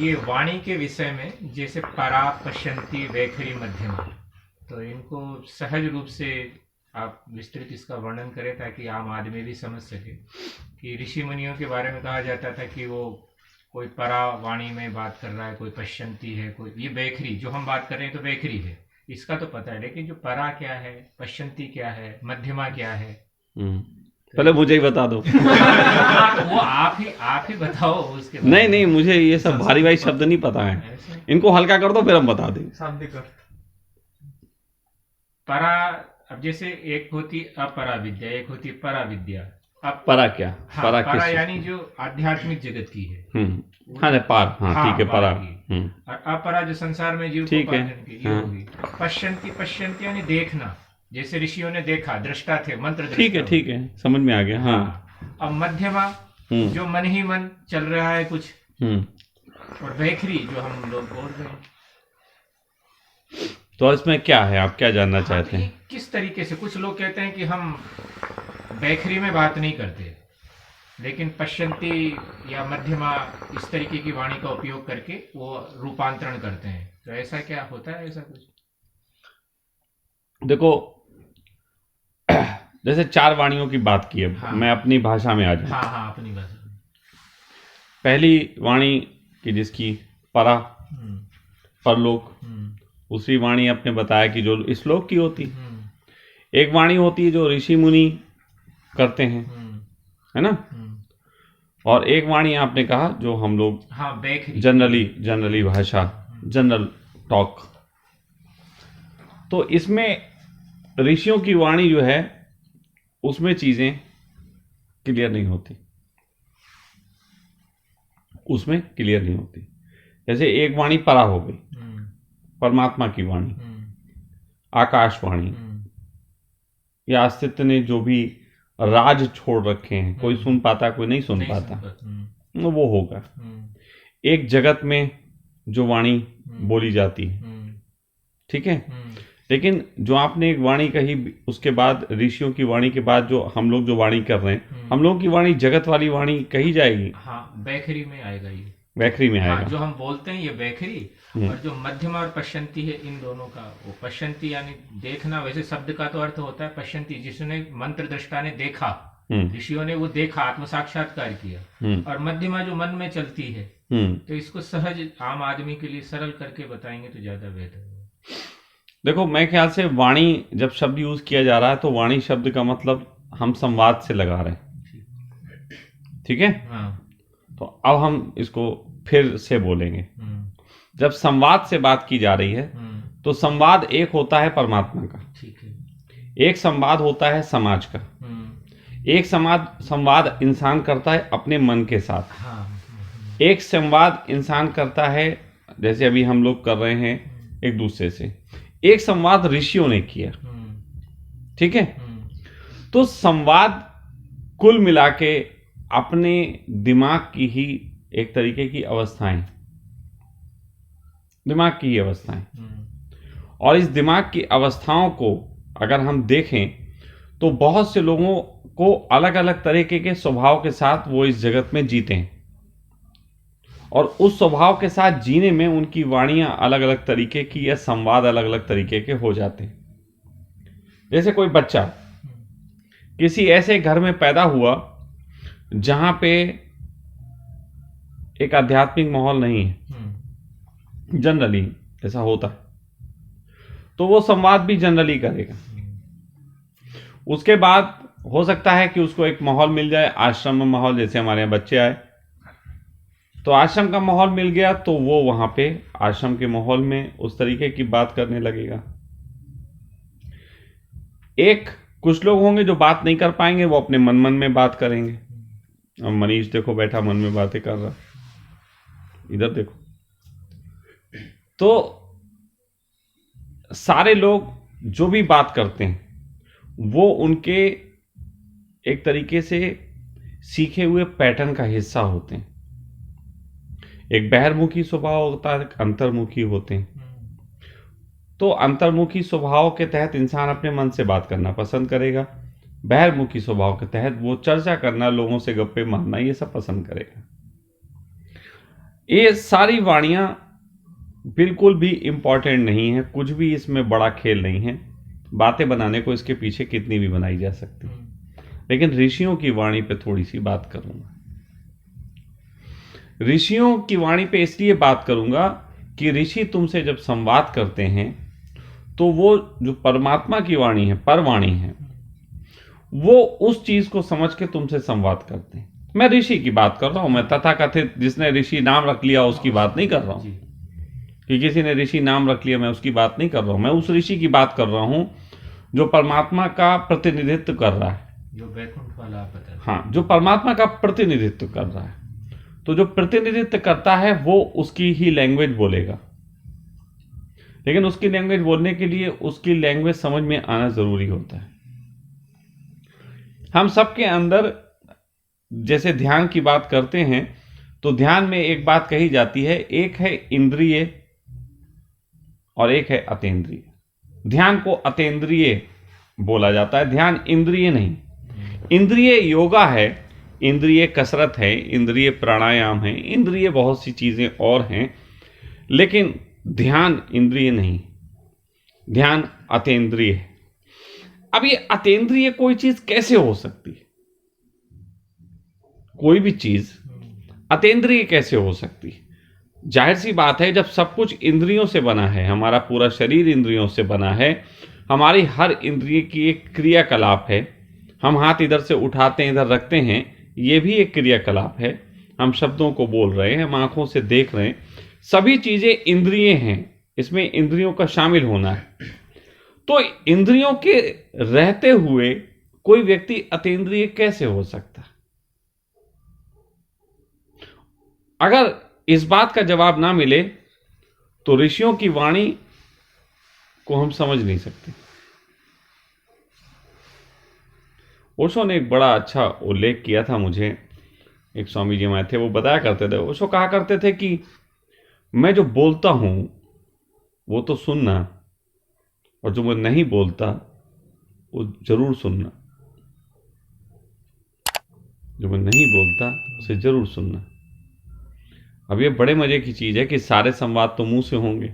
ये वाणी के विषय में जैसे परा, पश्यंती, वैखरी, मध्यमा, तो इनको सहज रूप से आप विस्तृत इसका वर्णन करें ताकि आम आदमी भी समझ सके कि ऋषि मुनियों के बारे में कहा जाता था कि वो कोई परा वाणी में बात कर रहा है, कोई पश्यंती है, कोई ये वैखरी जो हम बात कर रहे हैं तो वैखरी है, इसका तो पता है, लेकिन जो परा क्या है, पश्यंती क्या है, मध्यमा क्या है, पहले मुझे ही बता दो। वो आप ही बताओ उसके बारे नहीं में। नहीं, मुझे ये सब भारी भारी शब्द नहीं पता है, ऐसे इनको हल्का कर दो फिर हम बता देंगे। शाब्दिक अर्थ। परा, अब जैसे एक होती अपरा विद्या, एक होती परा विद्या। अब परा क्या? हाँ, परा परा किस? यानी जो आध्यात्मिक जगत की है, हाँ नहीं, पार, हाँ हाँ, ठीक है, पार परा। की। और अपरा जो संसार में जीव को ठीक है, पालन की, ये हाँ। होगी। पश्यंती, पश्यंती यानी देखना, जैसे ऋषियों ने देखा, दृष्टा थे, मंत्र ठीक है, ठीक है, समझ में आ गया। हाँ। अब मध्यमा जो मन ही मन चल रहा है कुछ, और वैखरी जो हम लोग बोल रहे हैं। तो इसमें क्या है, आप क्या जानना हाँ, चाहते ये हैं? किस तरीके से, कुछ लोग कहते हैं कि हम वैखरी में बात नहीं करते, लेकिन पश्यंती या मध्यमा इस तरीके की वाणी का उपयोग करके वो रूपांतरण करते हैं, तो ऐसा क्या होता है, ऐसा कुछ? देखो, जैसे 4 वाणियों की बात की है, हाँ। मैं अपनी भाषा में आ जाऊं। हाँ हाँ, अपनी भाषा में। पहली वाणी की जिसकी परा, हम्म, परलोक, हम्म, दूसरी वाणी आपने बताया कि जो श्लोक की होती, हम्म, एक वाणी होती है जो ऋषि मुनि करते हैं, है ना, और एक वाणी आपने कहा जो हम लोग हाँ, वैखरी, जनरली भाषा, जनरल टॉक। तो इसमें ऋषियों की वाणी जो है उसमें चीजें क्लियर नहीं होती, उसमें क्लियर नहीं होती। जैसे एक वाणी परा हो गई, परमात्मा की वाणी, आकाशवाणी, या अस्तित्व ने जो भी राज छोड़ रखे हैं, कोई सुन पाता, कोई नहीं सुन पाता, वो होगा। एक जगत में जो वाणी बोली जाती है, ठीक है, लेकिन जो आपने एक वाणी कही, उसके बाद ऋषियों की वाणी के बाद जो हम लोग जो वाणी कर रहे हैं, हम लोगों की वाणी जगत वाली वाणी कही जाएगी। हाँ, वैखरी में आएगा ये, वैखरी में आएगा। हाँ, जो हम बोलते हैं ये वैखरी, और जो मध्यमा और पश्यंती है, इन दोनों का, वो पश्यंती यानी देखना, वैसे शब्द का तो अर्थ होता है पश्यंती, जिसने मंत्र दृष्टा ने देखा, ऋषियों ने वो देखा, आत्म साक्षात्कार किया, और मध्यमा जो मन में चलती है, तो इसको सहज आम आदमी के लिए सरल करके बताएंगे तो ज्यादा बेहतर होगा। देखो, मैं ख्याल से वाणी जब शब्द यूज किया जा रहा है तो वाणी शब्द का मतलब हम संवाद से लगा रहे हैं, ठीक है। हाँ। तो अब हम इसको फिर से बोलेंगे। जब संवाद से बात की जा रही है तो संवाद एक होता है परमात्मा का, ठीक है, एक संवाद होता है समाज का, एक संवाद इंसान करता है अपने मन के साथ, हाँ, एक संवाद इंसान करता है जैसे अभी हम लोग कर रहे हैं एक दूसरे से, एक संवाद ऋषियों ने किया, ठीक है। तो संवाद कुल मिला के अपने दिमाग की ही एक तरीके की अवस्थाएं, दिमाग की ही अवस्थाएं, और इस दिमाग की अवस्थाओं को अगर हम देखें तो बहुत से लोगों को अलग अलग तरीके के स्वभाव के साथ वो इस जगत में जीते हैं, और उस स्वभाव के साथ जीने में उनकी वाणियां अलग अलग तरीके की या संवाद अलग अलग तरीके के हो जाते हैं। जैसे कोई बच्चा किसी ऐसे घर में पैदा हुआ जहां पे एक आध्यात्मिक माहौल नहीं है, जनरली ऐसा होता है, तो वो संवाद भी जनरली करेगा। उसके बाद हो सकता है कि उसको एक माहौल मिल जाए, आश्रम में माहौल, जैसे हमारे यहाँ बच्चे आए तो आश्रम का माहौल मिल गया, तो वो वहां पे आश्रम के माहौल में उस तरीके की बात करने लगेगा। एक कुछ लोग होंगे जो बात नहीं कर पाएंगे, वो अपने मन में बात करेंगे। अब मनीष देखो बैठा मन में बातें कर रहा, इधर देखो। तो सारे लोग जो भी बात करते हैं वो उनके एक तरीके से सीखे हुए पैटर्न का हिस्सा होते हैं। एक बहिर्मुखी स्वभाव होता है, अंतर्मुखी होते हैं। तो अंतर्मुखी स्वभाव के तहत इंसान अपने मन से बात करना पसंद करेगा, बहिर्मुखी स्वभाव के तहत वो चर्चा करना, लोगों से गप्पे मारना, ये सब पसंद करेगा। ये सारी वाणियां बिल्कुल भी इम्पोर्टेंट नहीं है, कुछ भी इसमें बड़ा खेल नहीं है। बातें बनाने को इसके पीछे कितनी भी बनाई जा सकती है, लेकिन ऋषियों की वाणी पे थोड़ी सी बात करूंगा। ऋषियों की वाणी पे इसलिए बात करूंगा कि ऋषि तुमसे जब संवाद करते हैं तो वो जो परमात्मा की वाणी है, परवाणी है, वो उस चीज को समझ के तुमसे संवाद करते हैं। मैं ऋषि की बात कर रहा हूं, मैं तथाकथित जिसने ऋषि नाम रख लिया उसकी बात नहीं कर रहा हूं कि किसी ने ऋषि नाम रख लिया, मैं उसकी बात नहीं कर रहा हूं। मैं उस ऋषि की बात कर रहा हूं जो परमात्मा का प्रतिनिधित्व कर रहा है, जो वैकुंठ वाला आप बता। हाँ, जो परमात्मा का प्रतिनिधित्व कर रहा है। तो जो प्रतिनिधित्व करता है वो उसकी ही लैंग्वेज बोलेगा, लेकिन उसकी लैंग्वेज बोलने के लिए उसकी लैंग्वेज समझ में आना जरूरी होता है। हम सबके अंदर जैसे ध्यान की बात करते हैं तो ध्यान में एक बात कही जाती है, एक है इंद्रिय और एक है अतीन्द्रिय। ध्यान को अतीन्द्रिय बोला जाता है, ध्यान इंद्रिय नहीं। इंद्रिय योगा है, इंद्रिय कसरत है, इंद्रिय प्राणायाम है, इंद्रिय बहुत सी चीजें और हैं, लेकिन ध्यान इंद्रिय नहीं, ध्यान अतीन्द्रिय है। अब ये अतीन्द्रिय कोई चीज कैसे हो सकती है? कोई भी चीज अतीन्द्रिय कैसे हो सकती है? जाहिर सी बात है, जब सब कुछ इंद्रियों से बना है, हमारा पूरा शरीर इंद्रियों से बना है, हमारी हर इंद्रिय की एक क्रियाकलाप है। हम हाथ इधर से उठाते हैं, इधर रखते हैं, ये भी एक क्रियाकलाप है। हम शब्दों को बोल रहे हैं, हम आंखों से देख रहे हैं, सभी चीजें इंद्रिय हैं, इसमें इंद्रियों का शामिल होना है। तो इंद्रियों के रहते हुए कोई व्यक्ति अतीन्द्रिय कैसे हो सकता है? अगर इस बात का जवाब ना मिले तो ऋषियों की वाणी को हम समझ नहीं सकते। ओशो ने एक बड़ा अच्छा उल्लेख किया था, मुझे एक स्वामी जी में थे, वो बताया करते थे, ओशो कहा करते थे कि मैं जो बोलता हूं वो तो सुनना, और जो मैं नहीं बोलता वो जरूर सुनना। जो मैं नहीं बोलता उसे जरूर सुनना। अब ये बड़े मजे की चीज है कि सारे संवाद तो मुंह से होंगे,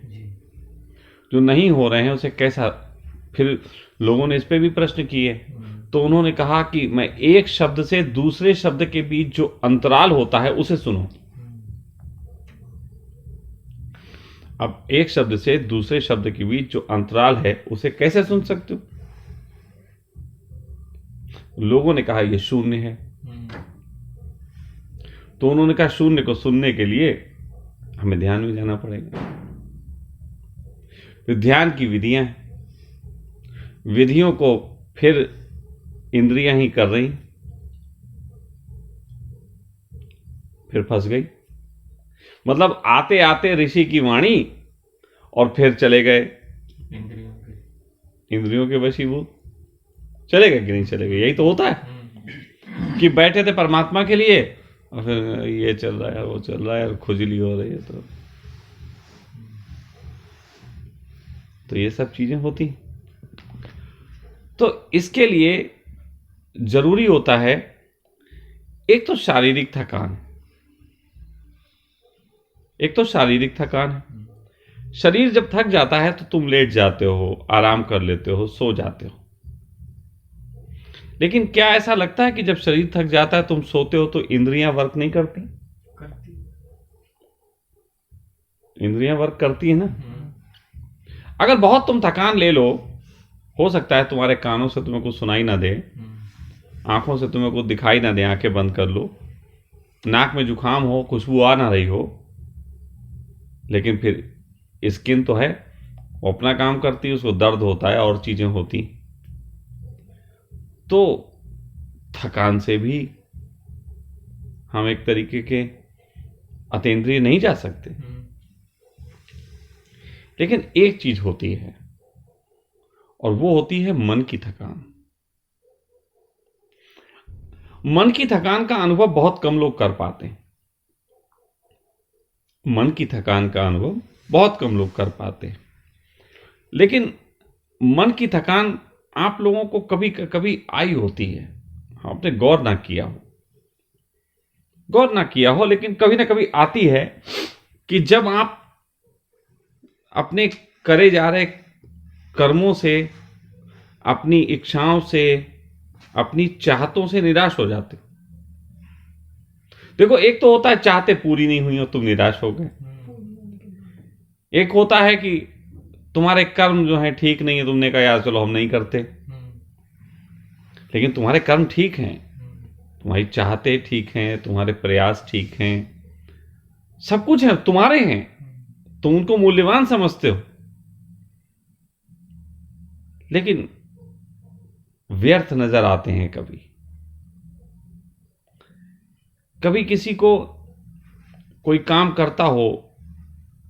जो नहीं हो रहे हैं उसे कैसा। फिर लोगों ने इस पे भी प्रश्न किए, तो उन्होंने कहा कि मैं एक शब्द से दूसरे शब्द के बीच जो अंतराल होता है उसे सुनो। अब एक शब्द से दूसरे शब्द के बीच जो अंतराल है उसे कैसे सुन सकते हो? लोगों ने कहा यह शून्य है। तो उन्होंने कहा शून्य को सुनने के लिए हमें ध्यान में जाना पड़ेगा। फिर ध्यान की विधियां, विधियों को फिर इंद्रियां ही कर रही, फिर फंस गई। मतलब आते आते ऋषि की वाणी और फिर चले गए इंद्रियों के वशीभूत। चले गए कि नहीं चले गए? यही तो होता है कि बैठे थे परमात्मा के लिए और फिर ये चल रहा है, वो चल रहा है, और खुजली हो रही है। तो ये सब चीजें होती। तो इसके लिए जरूरी होता है एक तो शारीरिक थकान, एक तो शारीरिक थकान है। शरीर जब थक जाता है तो तुम लेट जाते हो, आराम कर लेते हो, सो जाते हो। लेकिन क्या ऐसा लगता है कि जब शरीर थक जाता है तुम सोते हो तो इंद्रियां वर्क नहीं करती? इंद्रियां वर्क करती है ना। अगर बहुत तुम थकान ले लो, हो सकता है तुम्हारे कानों से तुम्हें कुछ सुनाई ना दे, आंखों से तुम्हें कुछ दिखाई ना दे, आंखें बंद कर लो, नाक में जुकाम हो, खुशबू आ ना रही हो, लेकिन फिर स्किन तो है, वो अपना काम करती है, उसको दर्द होता है और चीजें होती। तो थकान से भी हम एक तरीके के अतीन्द्रिय नहीं जा सकते। लेकिन एक चीज होती है और वो होती है मन की थकान। मन की थकान का अनुभव बहुत कम लोग कर पाते हैं। मन की थकान का अनुभव बहुत कम लोग कर पाते हैं। लेकिन मन की थकान आप लोगों को कभी कभी आई होती है, आपने गौर ना किया हो, लेकिन कभी ना कभी आती है। कि जब आप अपने करे जा रहे कर्मों से, अपनी इच्छाओं से, अपनी चाहतों से निराश हो जाते हो। देखो, एक तो होता है चाहते पूरी नहीं हुई और तुम निराश हो गए, एक होता है कि तुम्हारे कर्म जो है ठीक नहीं है, तुमने कहा यार चलो हम नहीं करते, लेकिन तुम्हारे कर्म ठीक हैं, तुम्हारी चाहते ठीक हैं, तुम्हारे प्रयास ठीक हैं, सब कुछ है, तुम्हारे हैं, तुम उनको मूल्यवान समझते हो, लेकिन व्यर्थ नजर आते हैं। कभी कभी किसी को कोई काम करता हो,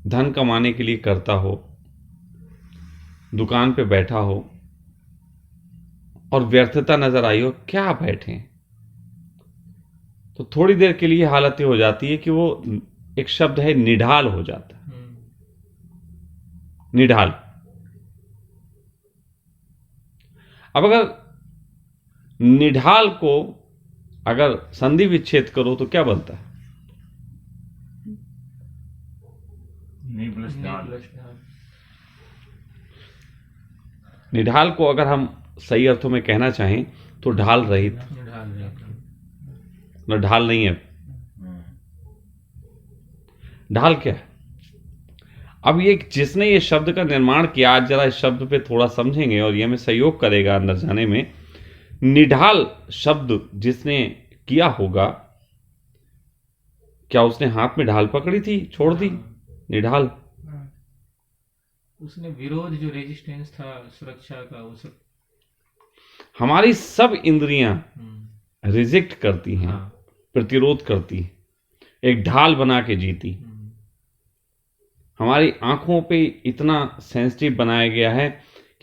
धन कमाने के लिए करता हो, दुकान पे बैठा हो और व्यर्थता नजर आई हो, क्या बैठे, तो थोड़ी देर के लिए हालत ये हो जाती है कि वो एक शब्द है निढाल हो जाता है। निढाल। अब अगर निढाल को अगर संधि विच्छेद करो तो क्या बनता है? निढाल को अगर हम सही अर्थों में कहना चाहें तो ढाल रहित। न ढाल नहीं है। ढाल क्या है? अब ये जिसने ये शब्द का निर्माण किया, आज जरा इस शब्द पे थोड़ा समझेंगे और ये हमें सहयोग करेगा अंदर जाने में। निढाल शब्द जिसने किया होगा, क्या उसने हाथ में ढाल पकड़ी थी, छोड़ दी? निढाल उसने विरोध, जो रेजिस्टेंस था सुरक्षा का, वो सब हमारी सब इंद्रियां रिजेक्ट करती हैं, प्रतिरोध करती हैं, एक ढाल बना के जीती। हमारी आंखों पे इतना सेंसिटिव बनाया गया है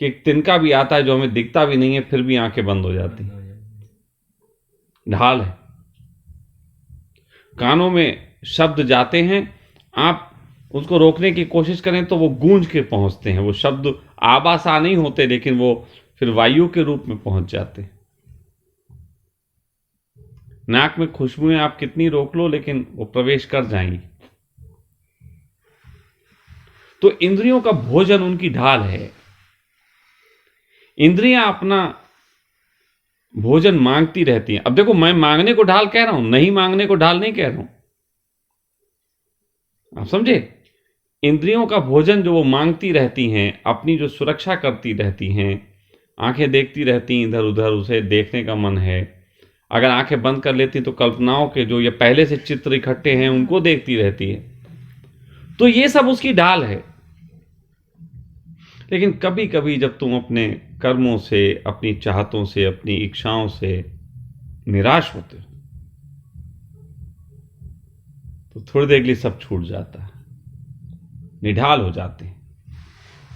कि एक तिनका भी आता है जो हमें दिखता भी नहीं है, फिर भी आंखें बंद हो जाती। ढाल है। कानों में शब्द जाते हैं, आप उसको रोकने की कोशिश करें तो वो गूंज के पहुंचते हैं। वो शब्द आबासा नहीं होते, लेकिन वो फिर वायु के रूप में पहुंच जाते हैं। नाक में खुशबुएं आप कितनी रोक लो, लेकिन वो प्रवेश कर जाएंगी। तो इंद्रियों का भोजन उनकी ढाल है। इंद्रियां अपना भोजन मांगती रहती हैं। अब देखो, मैं मांगने को ढाल कह रहा हूं, नहीं मांगने को ढाल नहीं कह रहा हूं। आप समझे? इंद्रियों का भोजन जो वो मांगती रहती हैं, अपनी जो सुरक्षा करती रहती हैं, आंखें देखती रहती हैं इधर उधर, उसे देखने का मन है। अगर आंखें बंद कर लेती तो कल्पनाओं के जो ये पहले से चित्र इकट्ठे हैं उनको देखती रहती है। तो ये सब उसकी ढाल है। लेकिन कभी कभी जब तुम अपने कर्मों से, अपनी चाहतों से, अपनी इच्छाओं से निराश होते हो तो थोड़ी देर के लिए सब छूट जाता है, निढाल हो जाते हैं,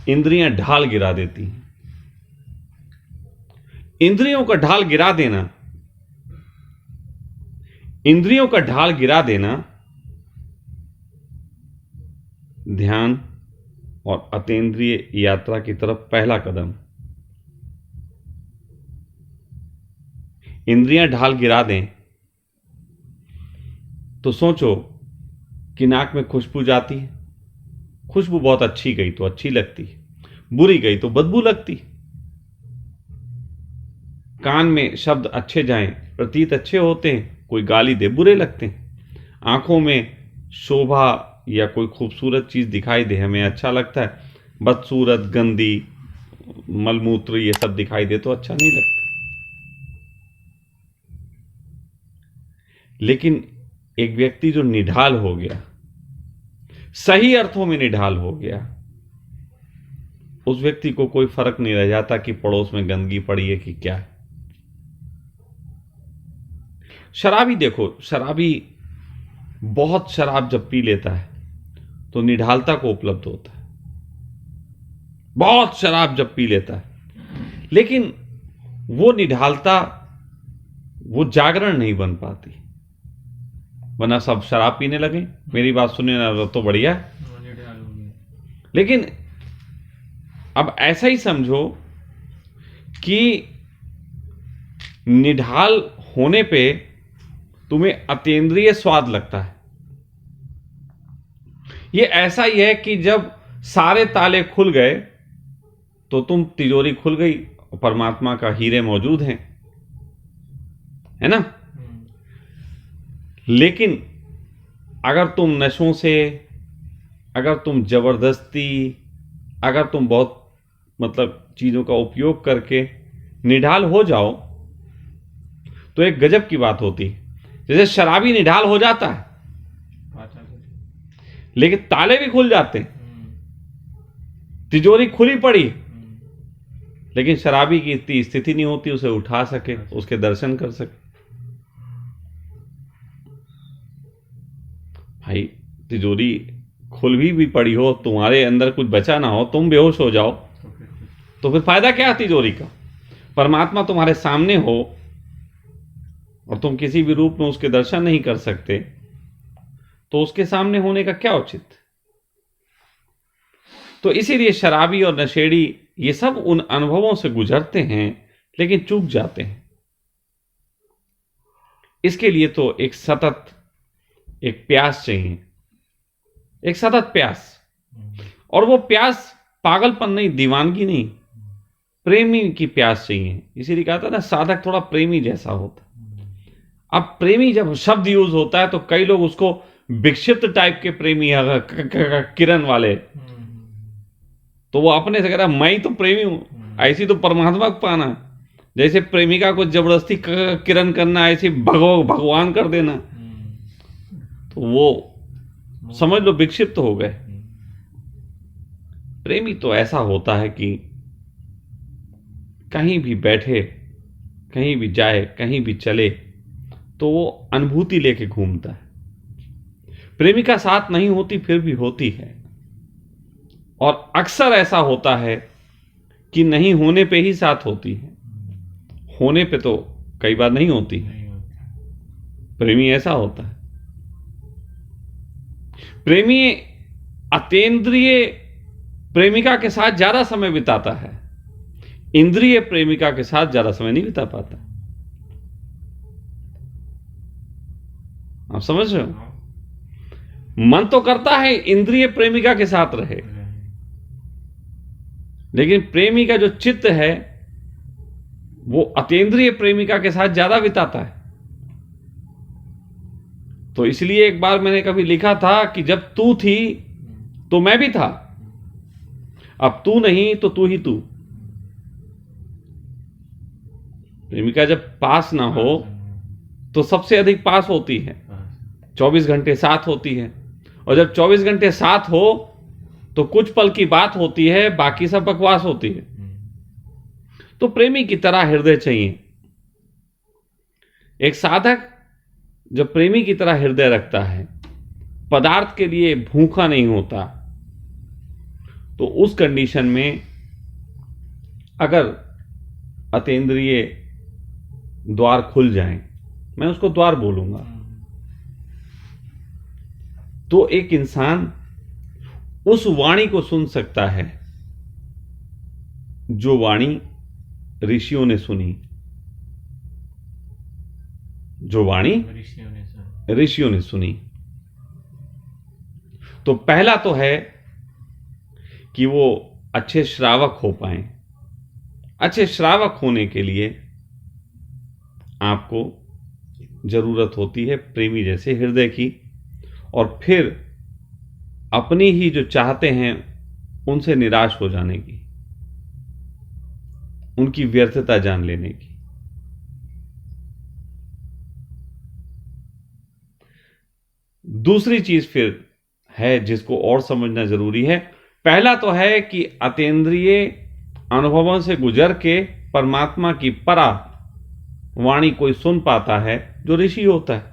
इंद्रियां ढाल गिरा देती हैं। इंद्रियों का ढाल गिरा देना, इंद्रियों का ढाल गिरा देना ध्यान और अतीन्द्रिय यात्रा की तरफ पहला कदम। इंद्रियां ढाल गिरा दें तो सोचो कि नाक में खुशबू जाती है, खुशबू बहुत अच्छी गई तो अच्छी लगती, बुरी गई तो बदबू लगती। कान में शब्द अच्छे जाएं, प्रतीत अच्छे होते हैं, कोई गाली दे बुरे लगते हैं। आंखों में शोभा या कोई खूबसूरत चीज दिखाई दे, हमें अच्छा लगता है। बदसूरत, गंदी, मलमूत्र ये सब दिखाई दे तो अच्छा नहीं लगता। लेकिन एक व्यक्ति जो निढाल हो गया, सही अर्थों में निढाल हो गया, उस व्यक्ति को कोई फर्क नहीं रह जाता कि पड़ोस में गंदगी पड़ी है कि क्या है। शराबी देखो, शराबी बहुत शराब जब पी लेता है तो निढालता को उपलब्ध होता है। बहुत शराब जब पी लेता है, लेकिन वो निढालता, वो जागरण नहीं बन पाती। वरना सब शराब पीने लगे, मेरी बात सुने ना तो बढ़िया। लेकिन अब ऐसा ही समझो कि निढाल होने पे तुम्हें अतीन्द्रिय स्वाद लगता है। ये ऐसा ही है कि जब सारे ताले खुल गए तो तुम तिजोरी खुल गई, परमात्मा का हीरे मौजूद हैं, है ना। लेकिन अगर तुम नशों से, अगर तुम जबरदस्ती, अगर तुम बहुत मतलब चीजों का उपयोग करके निढाल हो जाओ तो एक गजब की बात होती है। जैसे शराबी निढाल हो जाता है लेकिन ताले भी खुल जाते हैं, तिजोरी खुली पड़ी लेकिन शराबी की इतनी स्थिति नहीं होती उसे उठा सके, उसके दर्शन कर सके। भाई तिजोरी खुल भी पड़ी हो, तुम्हारे अंदर कुछ बचा ना हो, तुम बेहोश हो जाओ तो फिर फायदा क्या तिजोरी का। परमात्मा तुम्हारे सामने हो और तुम किसी भी रूप में उसके दर्शन नहीं कर सकते तो उसके सामने होने का क्या औचित्य। तो इसीलिए शराबी और नशेड़ी ये सब उन अनुभवों से गुजरते हैं लेकिन चूक जाते हैं। इसके लिए तो एक सतत एक प्यास चाहिए, एक सतत प्यास। और वो प्यास पागलपन नहीं, दीवानगी नहीं, प्रेमी की प्यास चाहिए। इसीलिए कहा था ना साधक थोड़ा प्रेमी जैसा होता। अब प्रेमी जब शब्द यूज होता है तो कई लोग उसको विक्षिप्त टाइप के प्रेमी किरण वाले, तो वो अपने से कह रहा मैं ही तो प्रेमी हूं, ऐसी तो परमात्मा को पाना। जैसे प्रेमिका को जबरदस्ती किरण करना, ऐसे भगवान कर देना, तो वो समझ लो विक्षिप्त हो गए। प्रेमी तो ऐसा होता है कि कहीं भी बैठे, कहीं भी जाए, कहीं भी चले तो वो अनुभूति लेके घूमता है। प्रेमिका साथ नहीं होती फिर भी होती है, और अक्सर ऐसा होता है कि नहीं होने पे ही साथ होती है, होने पे तो कई बार नहीं होती है। प्रेमी ऐसा होता है। प्रेमी अतीन्द्रिय प्रेमिका के साथ ज्यादा समय बिताता है, इंद्रिय प्रेमिका के साथ ज्यादा समय नहीं बिता पाता। आप समझ रहे हो? मन तो करता है इंद्रिय प्रेमिका के साथ रहे, लेकिन प्रेमी का जो चित्त है वो अतीन्द्रिय प्रेमिका के साथ ज्यादा बिताता है। तो इसलिए एक बार मैंने कभी लिखा था कि जब तू थी तो मैं भी था, अब तू नहीं तो तू ही तू। प्रेमिका जब पास ना हो तो सबसे अधिक पास होती है, 24 घंटे साथ होती है, और जब 24 घंटे साथ हो तो कुछ पल की बात होती है, बाकी सब बकवास होती है। तो प्रेमी की तरह हृदय चाहिए। एक साधक जब प्रेमी की तरह हृदय रखता है, पदार्थ के लिए भूखा नहीं होता, तो उस कंडीशन में अगर अतीन्द्रिय द्वार खुल जाएं, मैं उसको द्वार बोलूंगा, तो एक इंसान उस वाणी को सुन सकता है जो वाणी ऋषियों ने सुनी, जो वाणी ऋषियों ने सुनी। तो पहला तो है कि वो अच्छे श्रावक हो पाए। अच्छे श्रावक होने के लिए आपको जरूरत होती है प्रेमी जैसे हृदय की, और फिर अपनी ही जो चाहते हैं उनसे निराश हो जाने की, उनकी व्यर्थता जान लेने की। दूसरी चीज फिर है जिसको और समझना जरूरी है। पहला तो है कि अतीन्द्रिय अनुभवों से गुजर के परमात्मा की परा वाणी कोई सुन पाता है जो ऋषि होता है।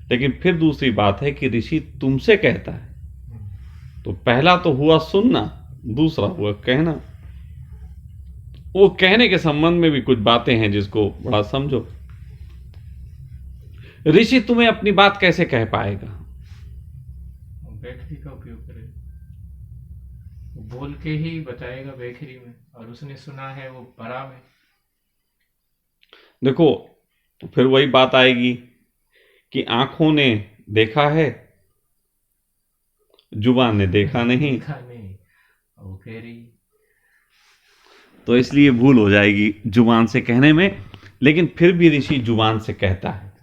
लेकिन फिर दूसरी बात है कि ऋषि तुमसे कहता है। तो पहला तो हुआ सुनना, दूसरा हुआ कहना। वो कहने के संबंध में भी कुछ बातें हैं जिसको बड़ा समझो। ऋषि तुम्हें अपनी बात कैसे कह पाएगा? बैखरी का उपयोग करे, बोल के ही बताएगा बैखरी में, और उसने सुना है वो परा में। देखो फिर वही बात आएगी कि आंखों ने देखा है जुबान ने देखा नहीं। देखा नहीं, वो कह रही। तो इसलिए भूल हो जाएगी जुबान से कहने में, लेकिन फिर भी ऋषि जुबान से कहता है,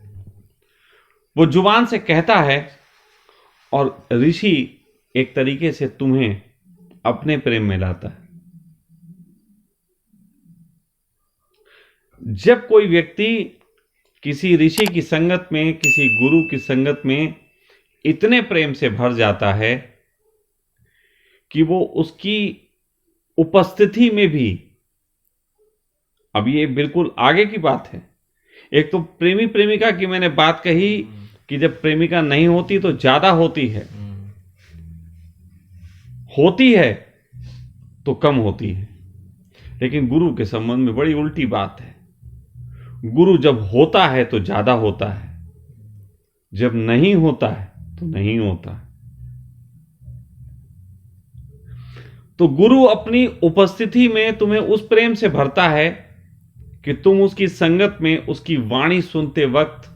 वो जुबान से कहता है। और ऋषि एक तरीके से तुम्हें अपने प्रेम में लाता है। जब कोई व्यक्ति किसी ऋषि की संगत में, किसी गुरु की संगत में इतने प्रेम से भर जाता है कि वो उसकी उपस्थिति में भी, अब ये बिल्कुल आगे की बात है। एक तो प्रेमी प्रेमिका की मैंने बात कही कि जब प्रेमिका नहीं होती तो ज्यादा होती है, होती है तो कम होती है। लेकिन गुरु के संबंध में बड़ी उल्टी बात है। गुरु जब होता है तो ज्यादा होता है, जब नहीं होता है तो नहीं होता। तो गुरु अपनी उपस्थिति में तुम्हें उस प्रेम से भरता है कि तुम उसकी संगत में उसकी वाणी सुनते वक्त,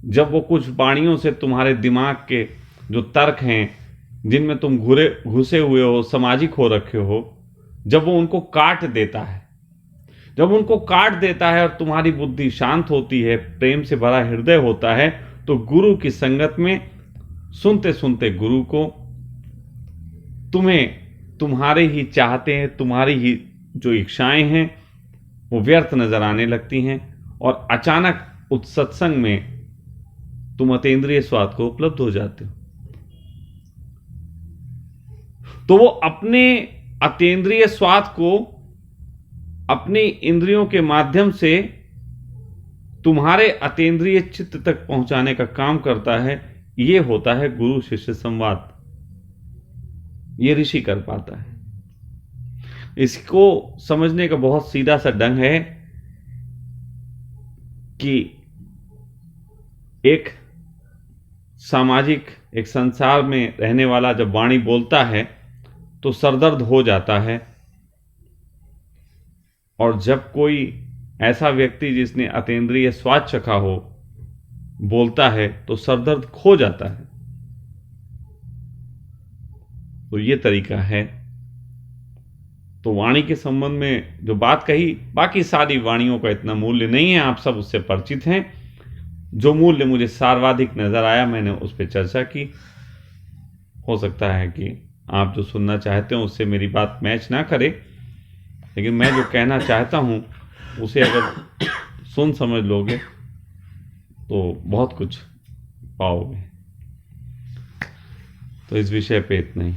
जब वो कुछ वाणियों से तुम्हारे दिमाग के जो तर्क हैं, जिनमें तुम घुसे हुए हो, सामाजिक हो रखे हो, जब वो उनको काट देता है, जब उनको काट देता है और तुम्हारी बुद्धि शांत होती है, प्रेम से भरा हृदय होता है, तो गुरु की संगत में सुनते सुनते गुरु को तुम्हें तुम्हारे ही चाहते हैं, तुम्हारी ही जो इच्छाएं हैं वो व्यर्थ नजर आने लगती हैं। और अचानक उस सत्संग में तुम अतीन्द्रिय स्वाद को उपलब्ध हो जाते हो। तो वो अपने अतीन्द्रिय स्वाद को अपनी इंद्रियों के माध्यम से तुम्हारे अतीन्द्रिय चित्त तक पहुंचाने का काम करता है। ये होता है गुरु शिष्य संवाद। ये ऋषि कर पाता है। इसको समझने का बहुत सीधा सा ढंग है कि एक सामाजिक, एक संसार में रहने वाला जब वाणी बोलता है तो सरदर्द हो जाता है, और जब कोई ऐसा व्यक्ति जिसने अतीन्द्रिय स्वाद चखा हो बोलता है तो सरदर्द खो जाता है। तो ये तरीका है। तो वाणी के संबंध में जो बात कही, बाकी सारी वाणियों का इतना मूल्य नहीं है, आप सब उससे परिचित हैं। जो मूल्य मुझे सर्वाधिक नजर आया मैंने उस पर चर्चा की। हो सकता है कि आप जो सुनना चाहते हो उससे मेरी बात मैच ना करे, लेकिन मैं जो कहना चाहता हूं उसे अगर सुन समझ लोगे तो बहुत कुछ पाओगे। तो इस विषय पे इतना ही।